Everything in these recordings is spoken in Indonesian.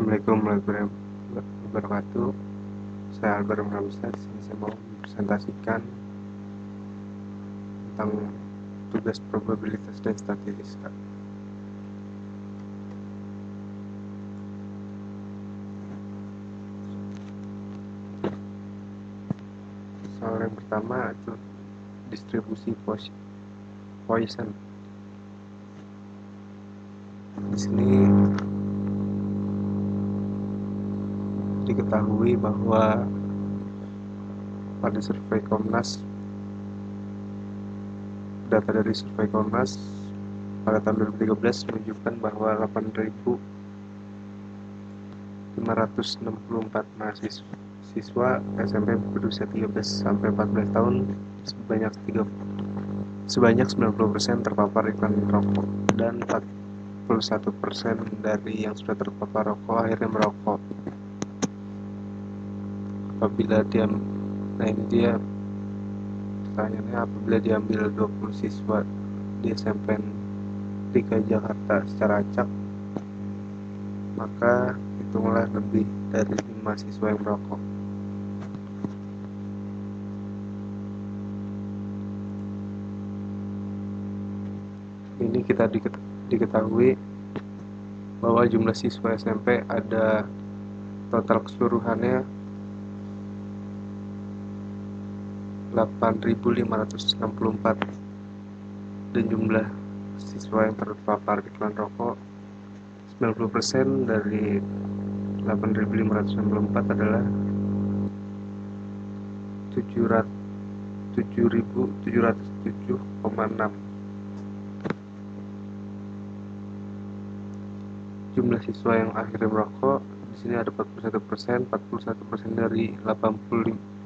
Assalamualaikum warahmatullahi wabarakatuh. Saya Albert Ramsat. Saya mau mempresentasikan tentang tugas probabilitas dan statistika. Soal yang pertama itu distribusi Poisson. Di sini diketahui bahwa pada survei Komnas, data dari survei Komnas pada tahun 2013 menunjukkan bahwa 8.564 mahasiswa SMP berusia 13 sampai 14 tahun sebanyak 90% terpapar iklan rokok, dan 41% dari yang sudah terpapar rokok akhirnya merokok. Pertanyaannya, apabila diambil 20 siswa di SMP DKI Jakarta secara acak, maka hitunglah lebih dari 5 siswa yang merokok. Ini kita diketahui bahwa jumlah siswa SMP ada total keseluruhannya 8.564, dan jumlah siswa yang terpapar iklan rokok 90% dari 8.564 adalah 7.707,6. Jumlah siswa yang akhirnya merokok di sini ada 41%. 41% dari 8.564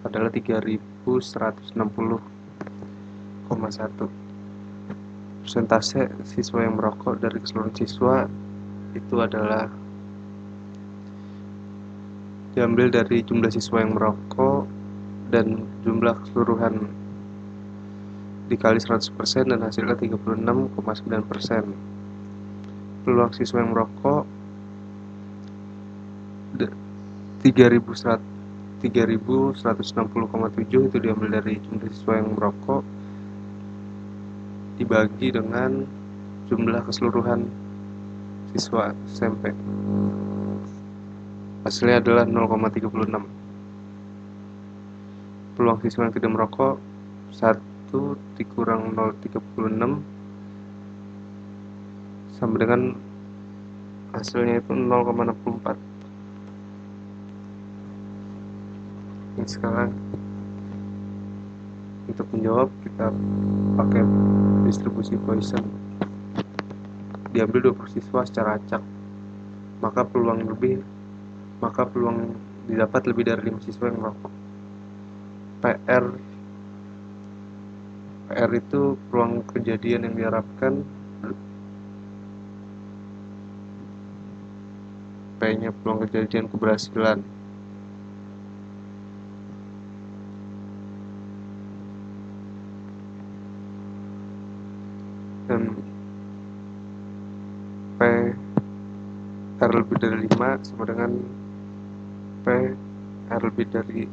adalah 3.160,1. Persentase siswa yang merokok dari keseluruhan siswa itu adalah diambil dari jumlah siswa yang merokok dan jumlah keseluruhan dikali 100% dan hasilnya 36,9%. Peluang siswa yang merokok 3.160,7 itu diambil dari jumlah siswa yang merokok dibagi dengan jumlah keseluruhan siswa SMP. Hasilnya adalah 0,36. Peluang siswa yang tidak merokok 1 dikurang 0,36 sama dengan hasilnya itu 0,64. Ini sekarang untuk menjawab kita pakai distribusi Poisson. Diambil 20 siswa secara acak, maka peluang didapat lebih dari 5 siswa yang merokok. PR itu peluang kejadian yang diharapkan, P-nya peluang kejadian keberhasilan. Dan P R lebih dari 5 sama dengan P R lebih dari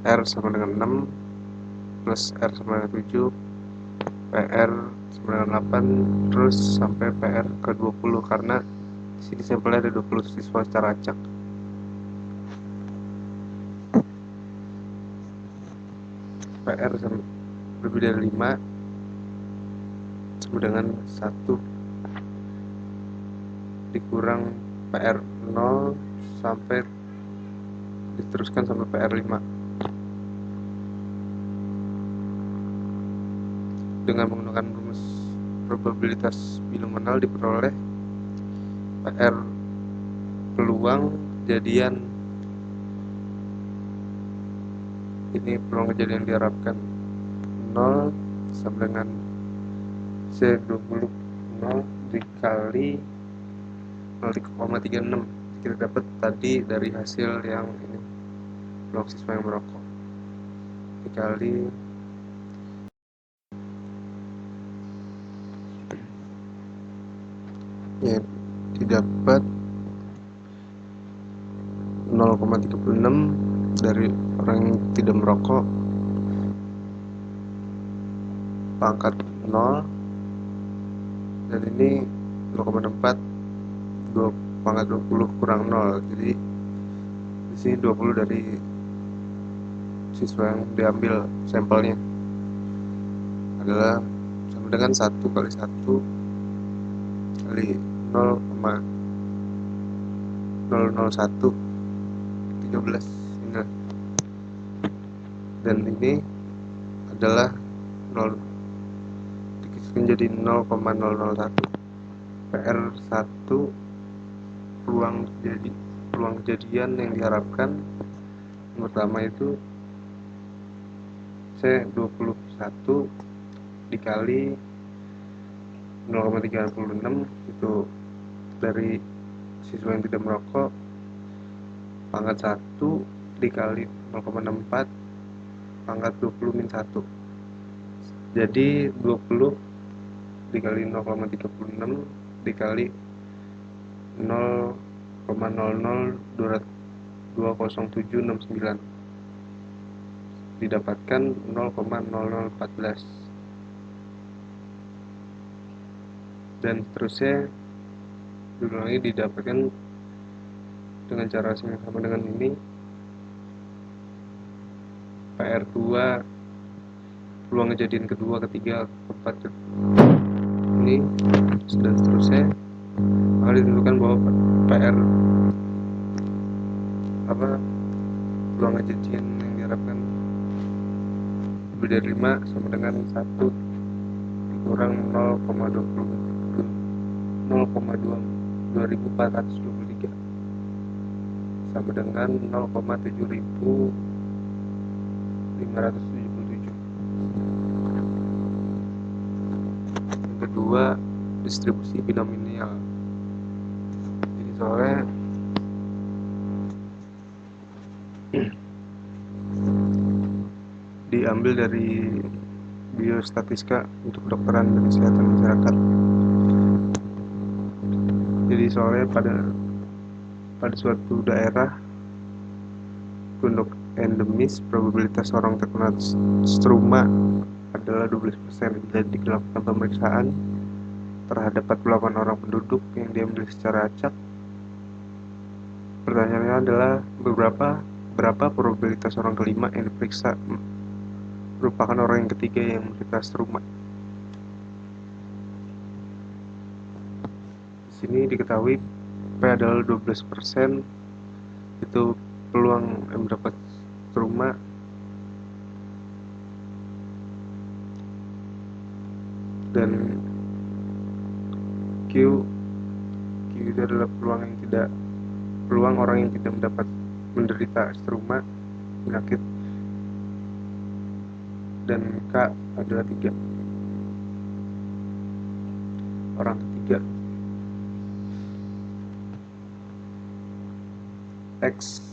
R sama dengan 6 plus R sama dengan 7, PR sama dengan 8, terus sampai PR ke 20, karena di sini sampelnya ada 20 siswa secara acak. PR lebih dari 5 sama dengan 1 dikurang PR 0 sampai diteruskan sampai PR 5. Dengan menggunakan rumus probabilitas binominal diperoleh PR peluang kejadian, ini peluang kejadian diharapkan 0 sama dengan C20 0 dikali 0,36. Kita dapat tadi dari hasil yang ini, peluang siswa yang merokok dikali didapat 0,36 dari orang yang tidak merokok, pangkat 0, dan ini 0,64 pangkat 20 kurang 0. Jadi di sini 20 dari siswa yang diambil sampelnya adalah sama dengan 1 kali 1 kali 0,001 13. Nah, dan ini adalah 0 menjadi 0,001. PR1 peluang kejadian yang diharapkan pertama itu C21 dikali 0,36 itu dari siswa yang tidak merokok, pangkat 1 dikali 0,64 pangkat 20 min 1. Jadi 20 dikali 0,36 dikali 0,00200769 didapatkan 0,0014, dan seterusnya diulangi didapatkan dengan cara yang sama dengan ini. PR2 peluang kejadian kedua, ketiga, keempat ini dan seterusnya, maka ditentukan bahwa PR peluang kejadian yang diharapkan lebih dari 5 sama dengan 1 dikurang 0,2423 sama dengan 0,7577. Yang kedua, distribusi binomial. Jadi soalnya diambil dari biostatistika untuk kedokteran dan kesehatan masyarakat. Jadi soalnya pada suatu daerah untuk endemis, probabilitas orang terkena struma adalah 12%. Jadi dilakukan pemeriksaan terhadap 48 orang penduduk yang diambil secara acak. Pertanyaannya adalah berapa probabilitas orang kelima yang diperiksa merupakan orang yang ketiga yang menderita struma. Di sini diketahui P adalah 12%, itu peluang yang mendapat struma, dan Q itu adalah peluang orang yang tidak menderita struma penyakit, dan K adalah 3 orang ketiga. X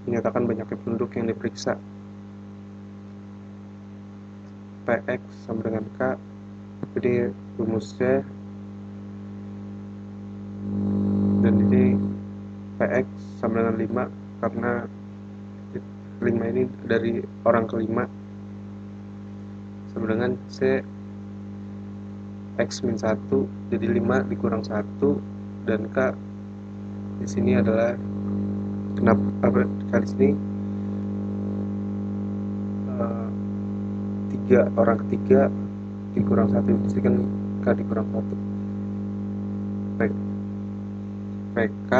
menyatakan banyaknya penduduk yang diperiksa. PX sama dengan K. Jadi rumusnya, dan ini PX sama dengan 5 karena 5 ini dari orang kelima, sama dengan C X min 1, jadi 5 dikurang 1, dan K di sini adalah kali sini 3 orang ketiga dikurang 1, jadi kan K dikurang 1. PK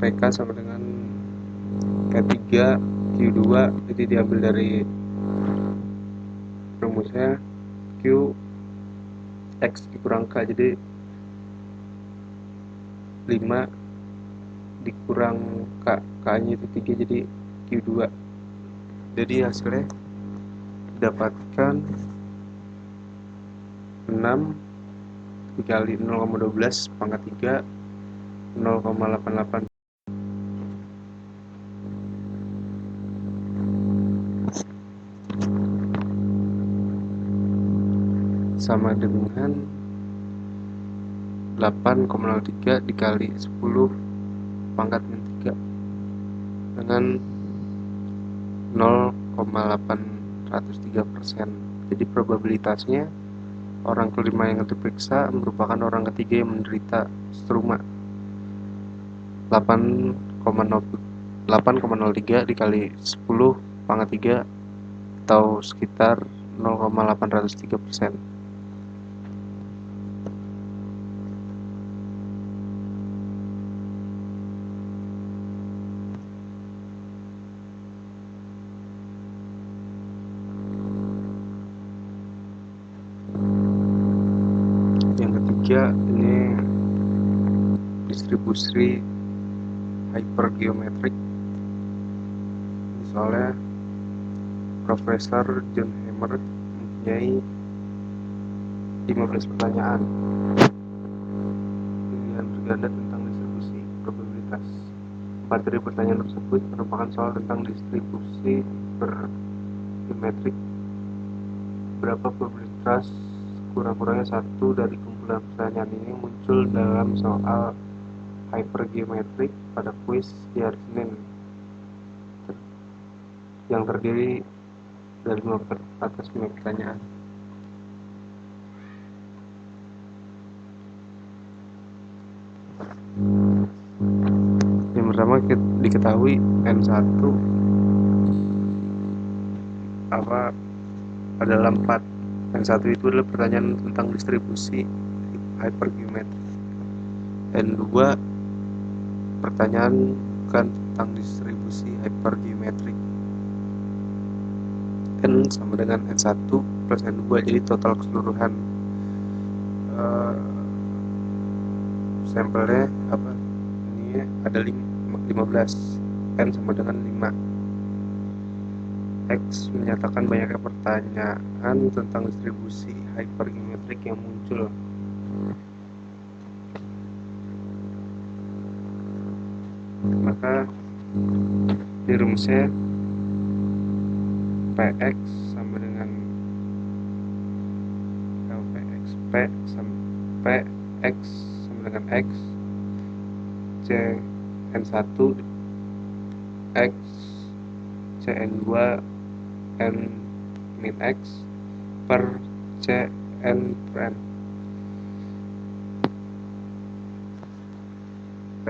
PK sama dengan K3 Q2, jadi diambil dari rumusnya Q X dikurang K, jadi 5 dikurang K, K nya itu 3, jadi Q2. Jadi hasilnya didapatkan 6 dikali 0,12 pangkat 3 0,88. sama dengan 8,03 dikali 10 pangkat min 3 dengan 0,803%. Jadi probabilitasnya orang kelima yang diperiksa merupakan orang ketiga yang menderita struma. 8,03 dikali 10 pangkat 3 atau sekitar 0,803%. Yang ketiga, ini distribusi hypergeometrik. Soalnya Profesor John Hammer mempunyai 15 pertanyaan pilihan berganda tentang distribusi probabilitas. 4 dari pertanyaan tersebut merupakan soal tentang distribusi hypergeometrik. Berapa probabilitas kurang-kurangnya satu dari kumpulan pertanyaan ini muncul dalam soal hypergeometrik pada kuis di hari Senin yang terdiri dari 5 pertanyaan. Yang pertama diketahui N1 adalah 4. N1 itu adalah pertanyaan tentang distribusi hypergeometrik. N2 pertanyaan bukan tentang distribusi hypergeometrik. N sama dengan N1 plus N2, jadi total keseluruhan sampelnya ini ada 15. N sama dengan 5. X menyatakan banyaknya pertanyaan tentang distribusi hypergeometrik yang muncul. Maka di rumusnya Px sama dengan Px sama dengan X Cn1 X Cn2 N min X per Cn per N.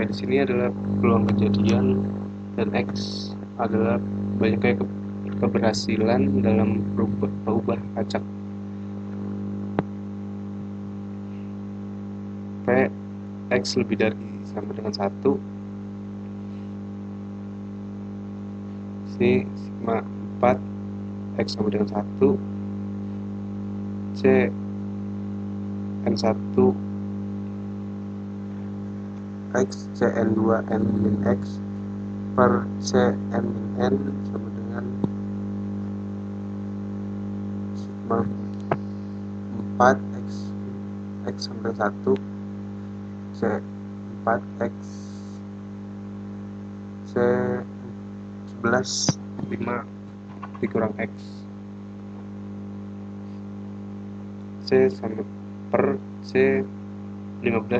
Di sini adalah peluang kejadian dan X adalah banyaknya keberhasilan dalam mengubah acak. P X lebih dari sama dengan 1. Sini sigma 4 X sama dengan 1. C N1 X Cn2 N min X per Cn min N sama dengan sigma 4 X sama dengan 1 C4 X C11 5 dikurang X C sama per C15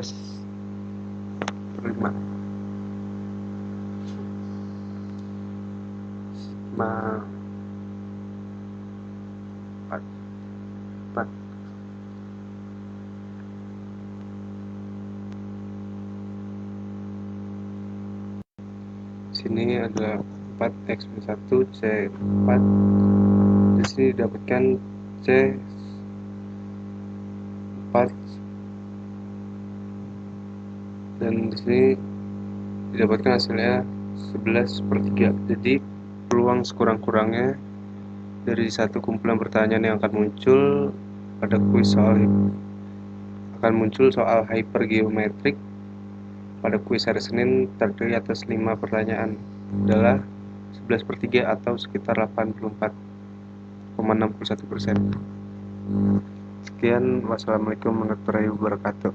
per 5 sigma 4 sini ada 4 X min 1 C4. Di sini didapatkan C4 dan di sini didapatkan hasilnya 11/3. Jadi peluang sekurang-kurangnya dari satu kumpulan pertanyaan yang akan muncul pada kuis soal hypergeometrik pada kuis hari Senin terdiri atas 5 pertanyaan adalah 11/3 atau sekitar 84,61%. Sekian, wassalamualaikum warahmatullahi wabarakatuh.